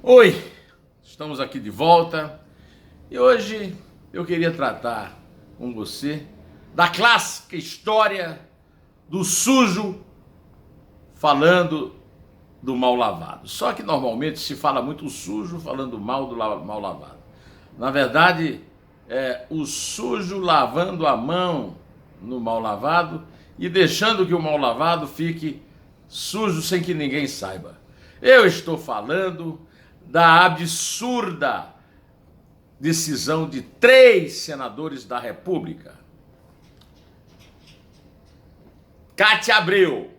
Oi, estamos aqui de volta e hoje eu queria tratar com você da clássica história do sujo falando do mal lavado. Só que normalmente se fala muito o sujo falando mal do mal lavado. Na verdade, é o sujo lavando a mão no mal lavado e deixando que o mal lavado fique sujo sem que ninguém saiba. Eu estou falando da absurda decisão de 3 senadores da República: Cátia Abreu,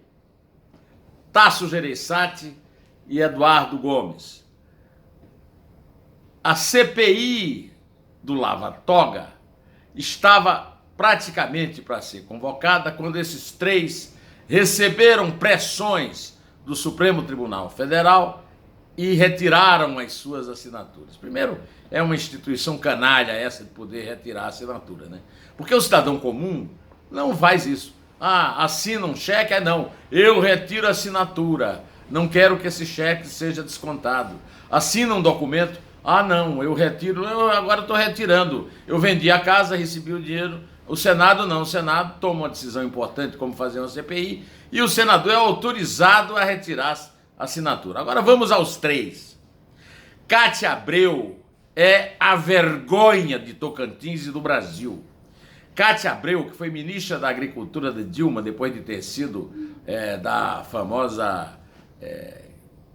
Tasso Gereissati e Eduardo Gomes. A CPI do Lava Toga estava praticamente para ser convocada quando esses 3 receberam pressões do Supremo Tribunal Federal e retiraram as suas assinaturas. Primeiro, é uma instituição canalha essa de poder retirar a assinatura, né? Porque o cidadão comum não faz isso. Assina um cheque, não, eu retiro a assinatura, não quero que esse cheque seja descontado. Assina um documento, não, eu retiro, agora estou retirando. Eu vendi a casa, recebi o dinheiro. O Senado não, o Senado toma uma decisão importante como fazer uma CPI e o senador é autorizado a retirar a assinatura. Agora vamos aos 3. Cátia Abreu é a vergonha de Tocantins e do Brasil. Cátia Abreu, que foi ministra da Agricultura de Dilma, depois de ter sido da famosa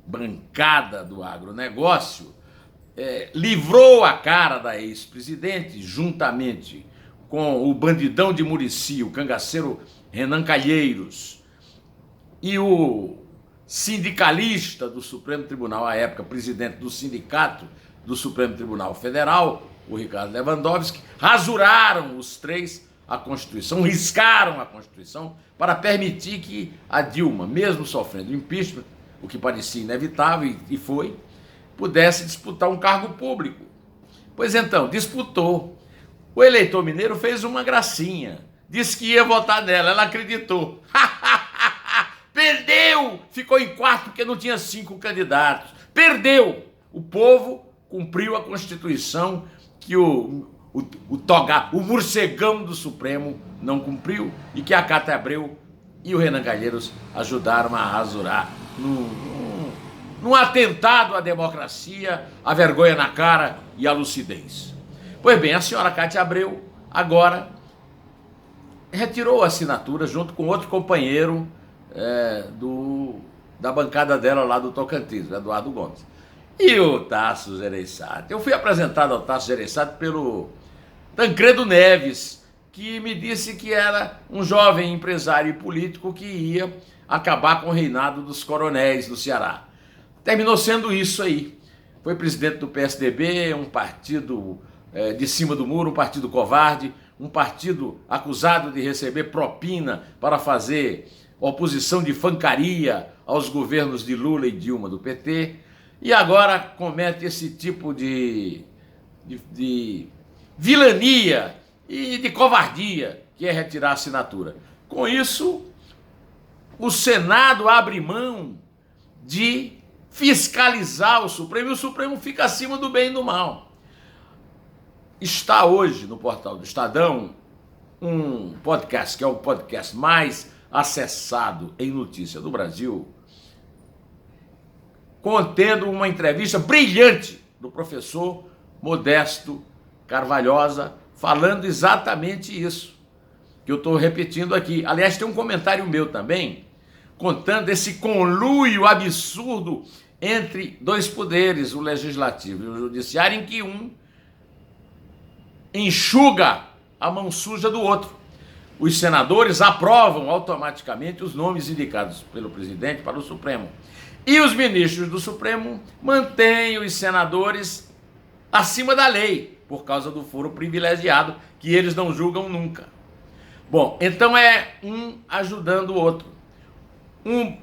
bancada do agronegócio, livrou a cara da ex-presidente, juntamente com o bandidão de Muricy, o cangaceiro Renan Calheiros, e o sindicalista do Supremo Tribunal, à época presidente do sindicato do Supremo Tribunal Federal, o Ricardo Lewandowski, rasuraram os 3 a Constituição, riscaram a Constituição para permitir que a Dilma, mesmo sofrendo impeachment, o que parecia inevitável e foi, pudesse disputar um cargo público. Pois então, disputou. O eleitor mineiro fez uma gracinha, disse que ia votar nela, ela acreditou. Perdeu! Ficou em 4º porque não tinha 5 candidatos. Perdeu! O povo cumpriu a Constituição que o morcegão do Supremo não cumpriu e que a Cátia Abreu e o Renan Calheiros ajudaram a rasurar num atentado à democracia, à vergonha na cara e à lucidez. Pois bem, a senhora Cátia Abreu agora retirou a assinatura junto com outro companheiro da bancada dela lá do Tocantins, Eduardo Gomes. E o Tasso Gereissati. Eu fui apresentado ao Tasso Gereissati pelo Tancredo Neves, que me disse que era um jovem empresário e político que ia acabar com o reinado dos coronéis do Ceará. Terminou sendo isso aí. Foi presidente do PSDB, um partido de cima do muro, um partido covarde, um partido acusado de receber propina para fazer oposição de fancaria aos governos de Lula e Dilma do PT, e agora comete esse tipo de vilania e de covardia, que é retirar a assinatura. Com isso, o Senado abre mão de fiscalizar o Supremo, e o Supremo fica acima do bem e do mal. Está hoje no portal do Estadão um podcast, que é o podcast mais acessado em notícia do Brasil, contendo uma entrevista brilhante do professor Modesto Carvalhosa, falando exatamente isso que eu estou repetindo aqui. Aliás, tem um comentário meu também, contando esse conluio absurdo entre 2 poderes, o legislativo e o judiciário, em que um enxuga a mão suja do outro. Os senadores aprovam automaticamente os nomes indicados pelo presidente para o Supremo. E os ministros do Supremo mantêm os senadores acima da lei, por causa do foro privilegiado, que eles não julgam nunca. Bom, então é um ajudando o outro.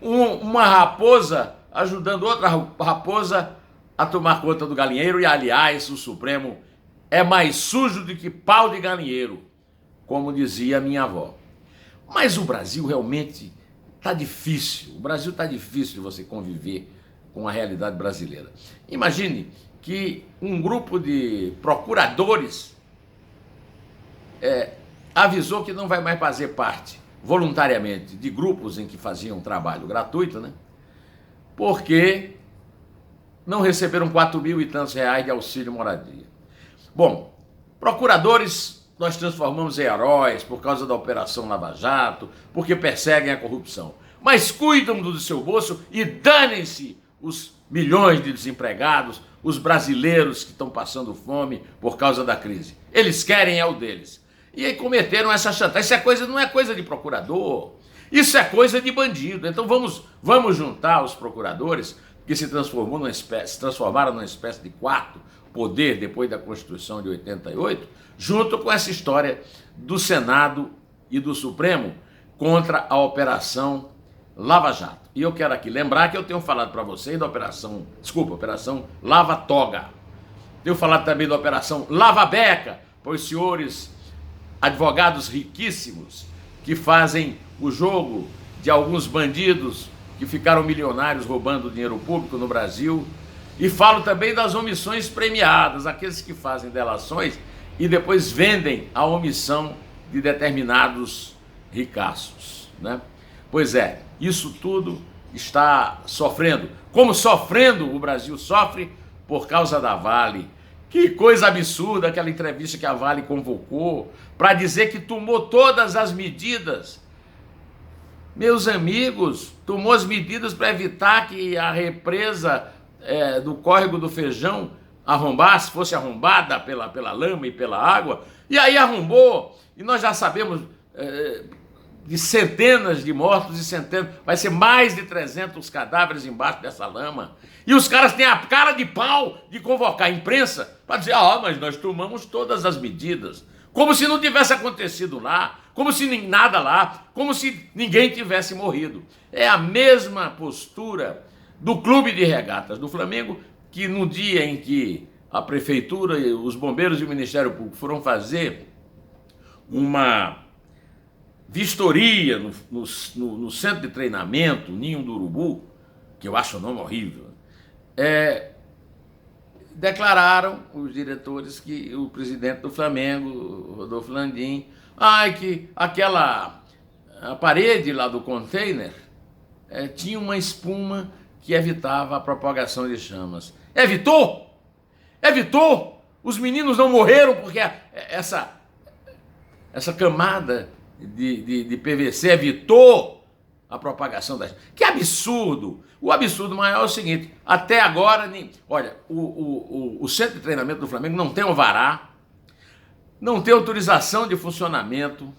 Uma raposa ajudando outra raposa a tomar conta do galinheiro, e aliás, o Supremo é mais sujo do que pau de galinheiro, como dizia minha avó. Mas o Brasil realmente está difícil. O Brasil está difícil de você conviver com a realidade brasileira. Imagine que um grupo de procuradores avisou que não vai mais fazer parte voluntariamente de grupos em que faziam trabalho gratuito, né? Porque não receberam 4 mil e tantos reais de auxílio moradia. Bom, procuradores nós transformamos em heróis por causa da Operação Lava Jato, porque perseguem a corrupção. Mas cuidam do seu bolso e danem-se os milhões de desempregados, os brasileiros que estão passando fome por causa da crise. Eles querem o deles. E aí cometeram essa chantagem. Isso não é coisa de procurador, isso é coisa de bandido. Então vamos juntar os procuradores que se transformaram numa espécie de quarto poder depois da Constituição de 88, junto com essa história do Senado e do Supremo contra a Operação Lava Jato. E eu quero aqui lembrar que eu tenho falado para vocês da Operação Lava Toga. Tenho falado também da Operação Lava Beca, para os senhores advogados riquíssimos que fazem o jogo de alguns bandidos que ficaram milionários roubando dinheiro público no Brasil. E falo também das omissões premiadas, aqueles que fazem delações e depois vendem a omissão de determinados ricaços, né? Pois é, isso tudo está sofrendo. Como sofrendo o Brasil sofre por causa da Vale. Que coisa absurda aquela entrevista que a Vale convocou para dizer que tomou todas as medidas. Meus amigos, tomou as medidas para evitar que a represa do Córrego do Feijão fosse arrombada pela lama e pela água, e aí arrombou, e nós já sabemos de centenas de mortos e centenas, vai ser mais de 300 cadáveres embaixo dessa lama, e os caras têm a cara de pau de convocar a imprensa para dizer, mas nós tomamos todas as medidas, como se não tivesse acontecido lá, como se nada lá, como se ninguém tivesse morrido. É a mesma postura do Clube de Regatas do Flamengo, que no dia em que a Prefeitura, os bombeiros e o Ministério Público foram fazer uma vistoria no centro de treinamento, Ninho do Urubu, que eu acho o nome horrível, declararam os diretores que o presidente do Flamengo, Rodolfo Landim, que a parede lá do container tinha uma espuma que evitava a propagação de chamas. Evitou! Evitou! Os meninos não morreram porque essa camada de PVC evitou a propagação das... Que absurdo! O absurdo maior é o seguinte, até agora, olha, o centro de treinamento do Flamengo não tem alvará, não tem autorização de funcionamento,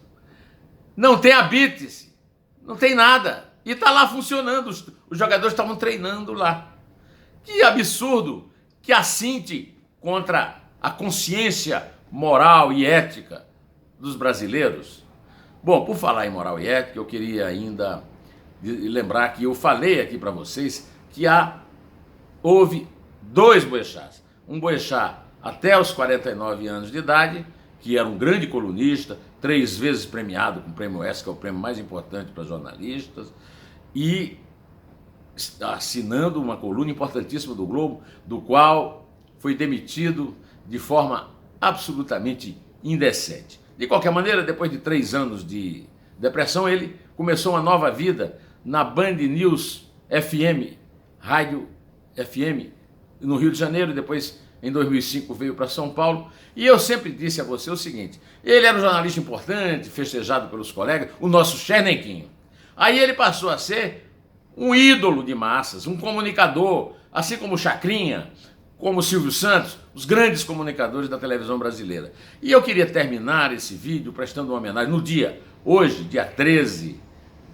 não tem habite-se, não tem nada. E está lá funcionando, os jogadores estavam treinando lá. Que absurdo que assinte contra a consciência moral e ética dos brasileiros. Bom, por falar em moral e ética, eu queria ainda lembrar que eu falei aqui para vocês que houve 2 Boechat's. Um Boechat até os 49 anos de idade, que era um grande colunista, 3 vezes premiado com o Prêmio S, que é o prêmio mais importante para jornalistas, e assinando uma coluna importantíssima do Globo, do qual foi demitido de forma absolutamente indecente. De qualquer maneira, depois de 3 anos de depressão, ele começou uma nova vida na Band News FM, Rádio FM, no Rio de Janeiro, depois em 2005 veio para São Paulo, e eu sempre disse a você o seguinte, ele era um jornalista importante, festejado pelos colegas, o nosso Chernequinho. Aí ele passou a ser um ídolo de massas, um comunicador, assim como o Chacrinha, como o Silvio Santos, os grandes comunicadores da televisão brasileira. E eu queria terminar esse vídeo prestando uma homenagem no hoje, dia 13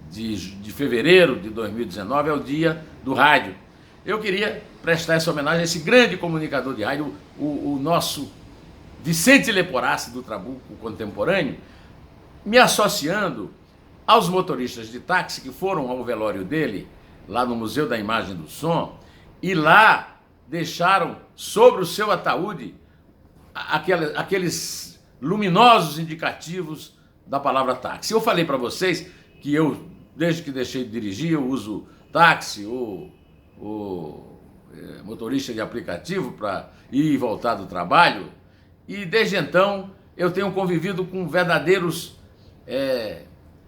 de fevereiro de 2019, é o dia do rádio. Eu queria prestar essa homenagem a esse grande comunicador de rádio, o nosso Vicente Leporassi, do Trabuco contemporâneo, me associando aos motoristas de táxi que foram ao velório dele, lá no Museu da Imagem e do Som, e lá deixaram sobre o seu ataúde aqueles luminosos indicativos da palavra táxi. Eu falei para vocês que eu, desde que deixei de dirigir, eu uso táxi, o motorista de aplicativo para ir e voltar do trabalho, e desde então eu tenho convivido com verdadeiros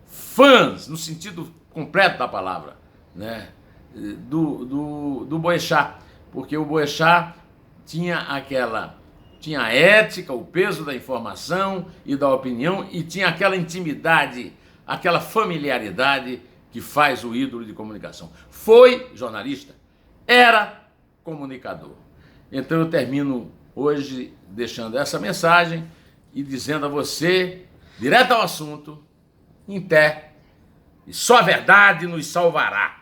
fãs, no sentido completo da palavra, né, do Boechat, porque o Boechat tinha a ética, o peso da informação e da opinião, e tinha aquela intimidade, aquela familiaridade que faz o ídolo de comunicação. Foi jornalista, era comunicador. Então eu termino hoje deixando essa mensagem e dizendo a você, direto ao assunto, em pé, e só a verdade nos salvará.